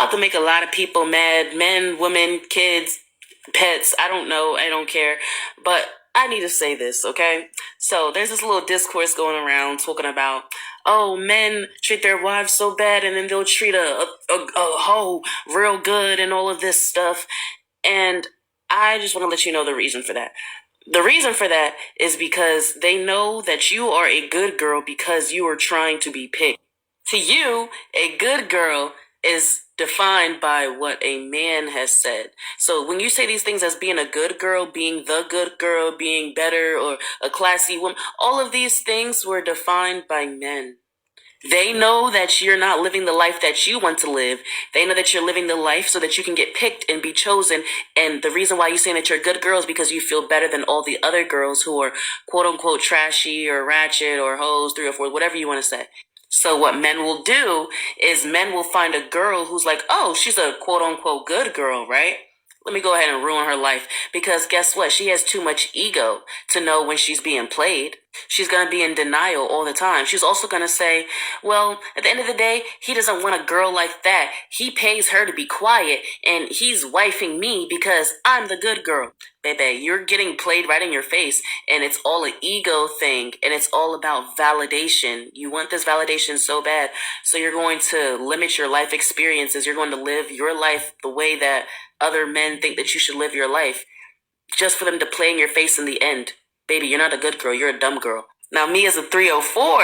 about to make a lot of people mad. Men, women, kids, pets. I don't know. I don't care. But I need to say this, okay? So there's this little discourse going around talking about, oh, men treat their wives so bad and then they'll treat a hoe real good and all of this stuff. And I just want to let you know the reason for that. The reason for that is because they know that you are a good girl because you are trying to be picked. To you, a good girl is defined by what a man has said. So when you say these things as being a good girl, being the good girl, being better, or a classy woman, all of these things were defined by men. They know that you're not living the life that you want to live. They know that you're living the life so that you can get picked and be chosen. And the reason why you're saying that you're a good girl is because you feel better than all the other girls who are quote unquote trashy or ratchet or hoes, 304, whatever you want to say. So what men will do is men will find a girl who's like, oh, she's a quote unquote good girl, right? Let me go ahead and ruin her life. Because guess what? She has too much ego to know when she's being played. She's going to be in denial all the time. She's also going to say, well, at the end of the day, he doesn't want a girl like that. He pays her to be quiet and he's wifing me because I'm the good girl. Baby, you're getting played right in your face and it's all an ego thing and it's all about validation. You want this validation so bad. So you're going to limit your life experiences. You're going to live your life the way that other men think that you should live your life just for them to play in your face in the end. Baby, you're not a good girl. You're a dumb girl. Now, me as a 304,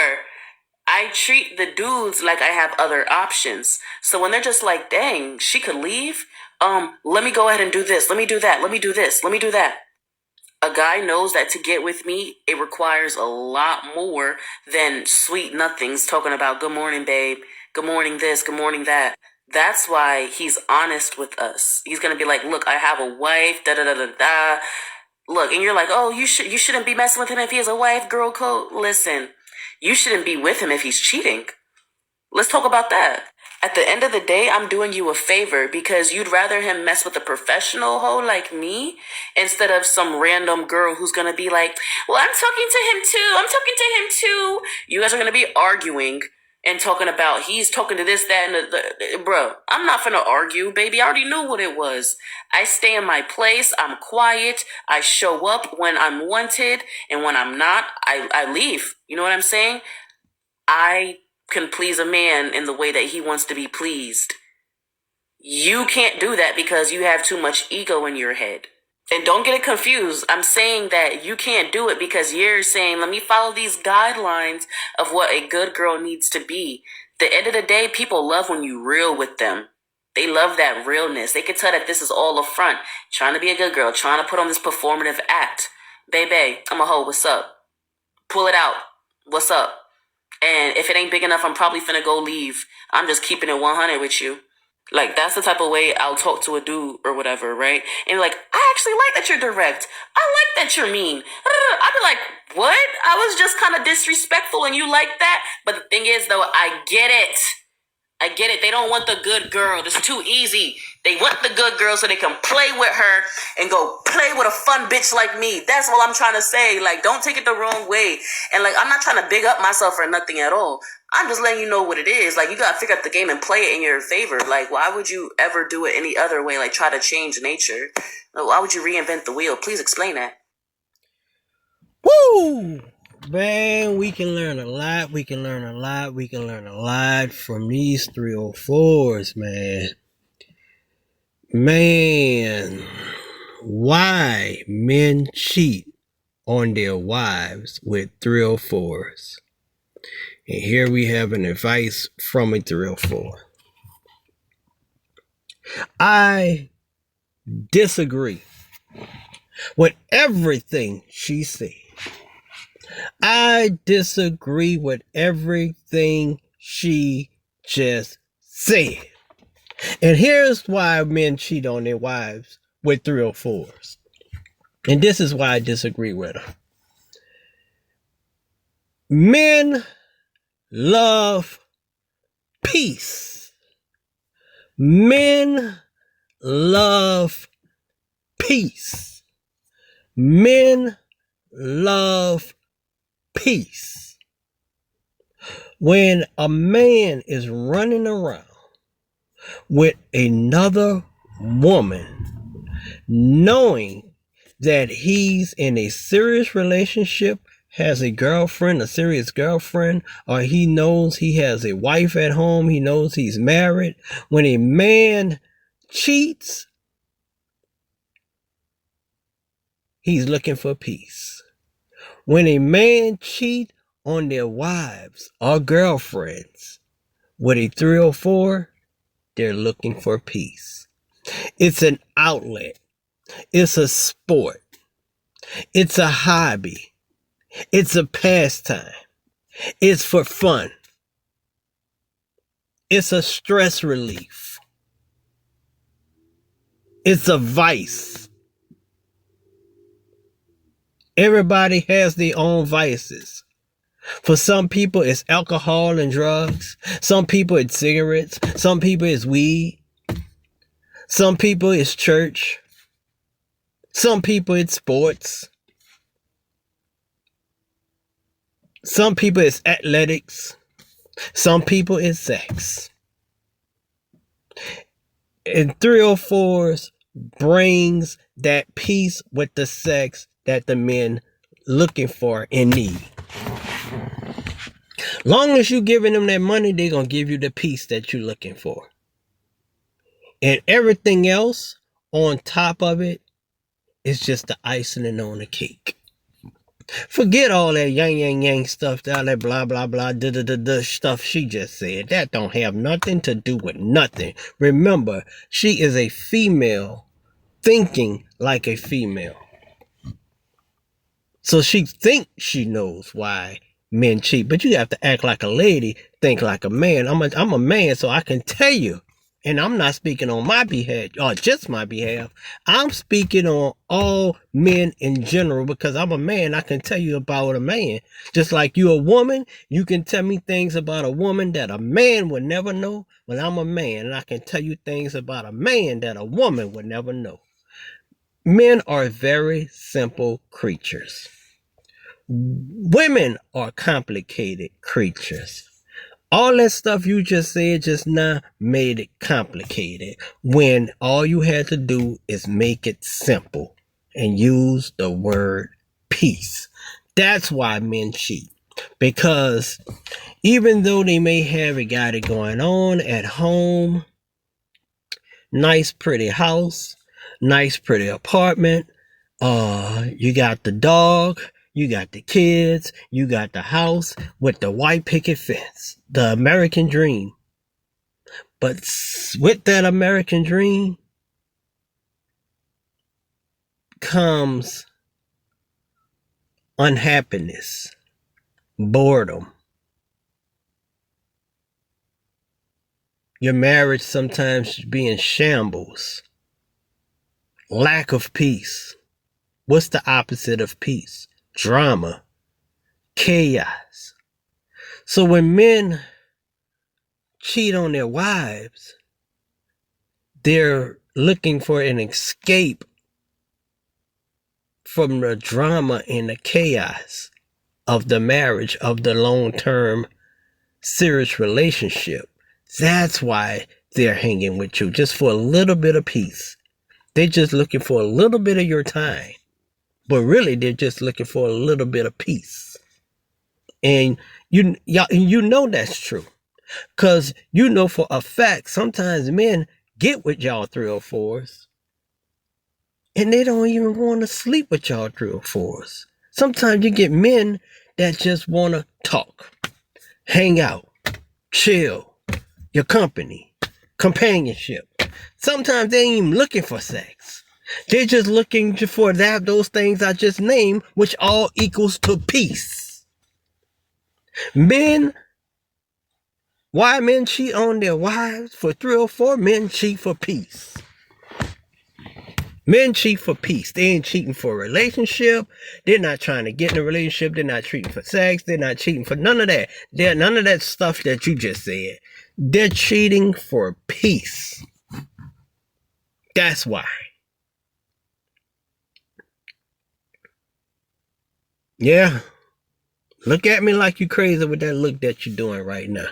I treat the dudes like I have other options. So when they're just like, dang, she could leave. Let me go ahead and do this. Let me do that. Let me do this. Let me do that. A guy knows that to get with me, it requires a lot more than sweet nothings talking about good morning, babe. Good morning this, good morning that. That's why he's honest with us. He's going to be like, look, I have a wife, da-da-da-da-da. Look, and you're like, oh, you shouldn't be messing with him if he has a wife, girl code. Listen, you shouldn't be with him if he's cheating. Let's talk about that. At the end of the day, I'm doing you a favor because you'd rather him mess with a professional hoe like me instead of some random girl who's going to be like, well, I'm talking to him too. I'm talking to him too. You guys are going to be arguing and talking about he's talking to this, that, and the bro, I'm not finna argue, baby. I already knew what it was. I stay in my place. I'm quiet. I show up when I'm wanted. And when I'm not, I leave. You know what I'm saying? I can please a man in the way that he wants to be pleased. You can't do that because you have too much ego in your head. And don't get it confused. I'm saying that you can't do it because you're saying, let me follow these guidelines of what a good girl needs to be. At the end of the day, people love when you real with them. They love that realness. They can tell that this is all a front. Trying to be a good girl. Trying to put on this performative act. Baby, I'm a hoe. What's up? Pull it out. What's up? And if it ain't big enough, I'm probably finna go leave. I'm just keeping it 100 with you. Like, that's the type of way I'll talk to a dude or whatever, right? And like, I actually like that you're direct. I like that you're mean. I'd be like, what? I was just kind of disrespectful and you like that? But the thing is, though, I get it. I get it. They don't want the good girl. It's too easy. They want the good girl so they can play with her and go play with a fun bitch like me. That's all I'm trying to say. Like, don't take it the wrong way. And like, I'm not trying to big up myself or nothing at all. I'm just letting you know what it is. Like, you gotta figure out the game and play it in your favor. Like, why would you ever do it any other way? Like, try to change nature. Like, why would you reinvent the wheel? Please explain that. Woo! Man, we can learn a lot. We can learn a lot. We can learn a lot from these 304's, man. Man, why men cheat on their wives with 304's. And here we have an advice from a 304. I disagree with everything she said. I disagree with everything she just said. And here's why men cheat on their wives with 304's. And this is why I disagree with her. Men love peace. Men love peace. Men love peace. When a man is running around with another woman, knowing that he's in a serious relationship, has a girlfriend, a serious girlfriend, or he knows he has a wife at home, he knows he's married. When a man cheats, he's looking for peace. When a man cheats on their wives or girlfriends with a 304, they're looking for peace. It's an outlet. It's a sport. It's a hobby. It's a pastime. It's for fun. It's a stress relief. It's a vice. Everybody has their own vices. For some people, it's alcohol and drugs. Some people, it's cigarettes. Some people, it's weed. Some people, it's church. Some people, it's sports. Some people, it's athletics. Some people, it's sex. And 304's brings that peace with the sex that the men looking for and need. Long as you giving them that money, they're going to give you the peace that you're looking for. And everything else on top of it is just the icing on the cake. Forget all that yang stuff, all that blah blah blah stuff she just said. That don't have nothing to do with nothing. Remember, she is a female thinking like a female. So she thinks she knows why men cheat, but you have to act like a lady, think like a man. I'm a man, so I can tell you. And I'm not speaking on my behalf, or just my behalf. I'm speaking on all men in general, because I'm a man. I can tell you about a man. Just like you're a woman, you can tell me things about a woman that a man would never know. Well, I'm a man, and I can tell you things about a man that a woman would never know. Men are very simple creatures. Women are complicated creatures. All that stuff you just said just now made it complicated, when all you had to do is make it simple and use the word peace. That's why men cheat. Because even though they may have got it going on at home, nice pretty house, nice pretty apartment, you got the dog, you got the kids, you got the house with the white picket fence, the American dream. But with that American dream comes unhappiness, boredom. Your marriage sometimes be in shambles, lack of peace. What's the opposite of peace? Drama, chaos. So when men cheat on their wives, they're looking for an escape from the drama and the chaos of the marriage, of the long-term serious relationship. That's why they're hanging with you, just for a little bit of peace. They're just looking for a little bit of your time. But really, they're just looking for a little bit of peace. And you know that's true. Because you know for a fact, sometimes men get with y'all 304's. And they don't even want to sleep with y'all 304's. Sometimes you get men that just want to talk, hang out, chill, your company, companionship. Sometimes they ain't even looking for sex. They're just looking for those things I just named, which all equals to peace. Why men cheat on their wives? For 304, men cheat for peace. Men cheat for peace. They ain't cheating for a relationship. They're not trying to get in a relationship. They're not cheating for sex. They're not cheating for none of that. None of that stuff that you just said. They're cheating for peace. That's why. Yeah. Look at me like you crazy with that look that you're doing right now.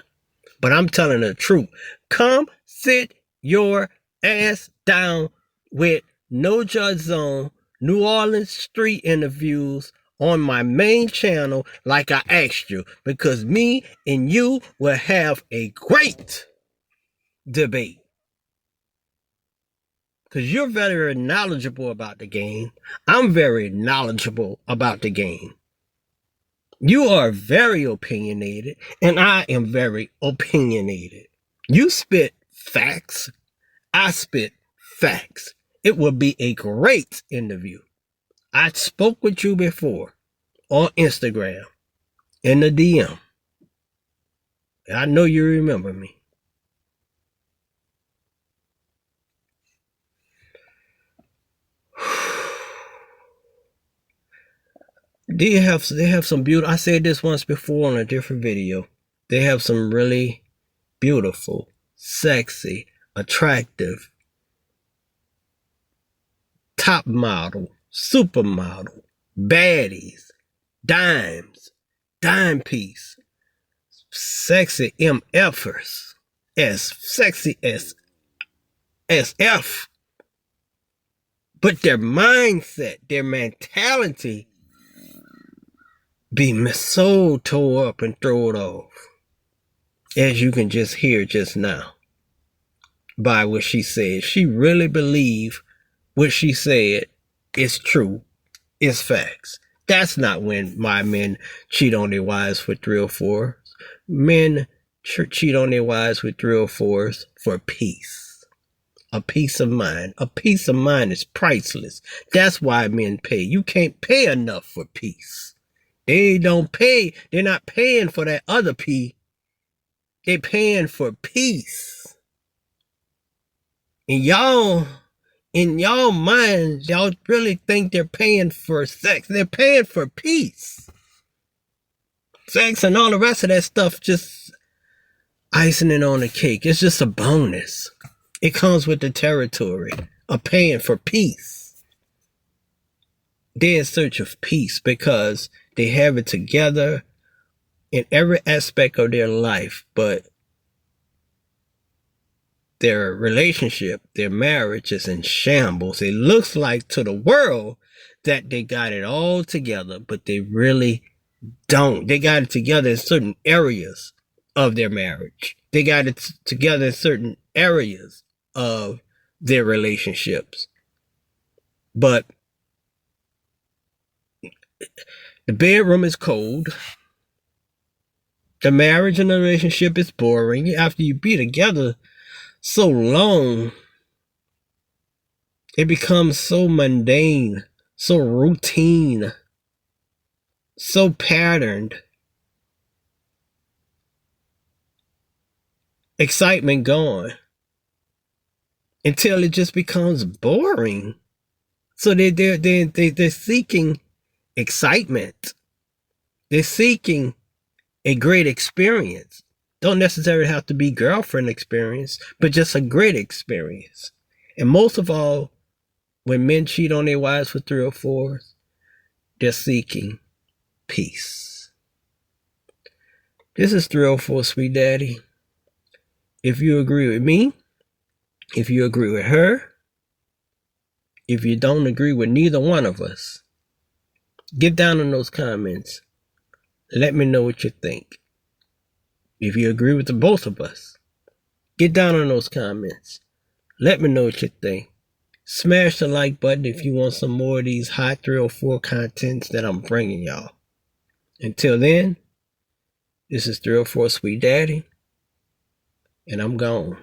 But I'm telling the truth. Come sit your ass down with No Judge Zone, New Orleans street interviews on my main channel like I asked you, because me and you will have a great debate. Because you're very knowledgeable about the game. I'm very knowledgeable about the game. You are very opinionated, and I am very opinionated. You spit facts. I spit facts. It will be a great interview. I spoke with you before on Instagram in the DM. I know you remember me. They have some beautiful, I said this once before on a different video. They have some really beautiful, sexy, attractive, top model, supermodel, baddies, dimes, dime piece, sexy MFers, sexy as SF. But their mindset, their mentality be so tore up and thrown off, as you can just hear just now by what she said. She really believed what she said is true, is facts. That's not when my men cheat on their wives for 304s. Men cheat on their wives with 304s for peace. A peace of mind. A peace of mind is priceless. That's why men pay. You can't pay enough for peace. They don't pay. They're not paying for that other P. They're paying for peace. And y'all, in y'all minds, y'all really think they're paying for sex. They're paying for peace. Sex and all the rest of that stuff, just icing it on the cake. It's just a bonus. It comes with the territory of paying for peace. They're in search of peace because they have it together in every aspect of their life, but their relationship, their marriage is in shambles. It looks like to the world that they got it all together, but they really don't. They got it together in certain areas of their marriage. They got it together in certain areas of their relationships. But the bedroom is cold. The marriage and the relationship is boring. After you be together so long, it becomes so mundane, so routine, so patterned. Excitement gone until it just becomes boring. So they're seeking excitement. They're seeking a great experience. Don't necessarily have to be girlfriend experience, but just a great experience. And most of all, when men cheat on their wives for 304s, they're seeking peace. This is 304 Sweet Daddy. If you agree with me, if you agree with her, if you don't agree with neither one of us, get down in those comments. Let me know what you think. If you agree with the both of us, get down in those comments. Let me know what you think. Smash the like button if you want some more of these hot 304 contents that I'm bringing y'all. Until then, this is 304 Sweet Daddy, and I'm gone.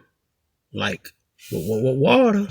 Like water.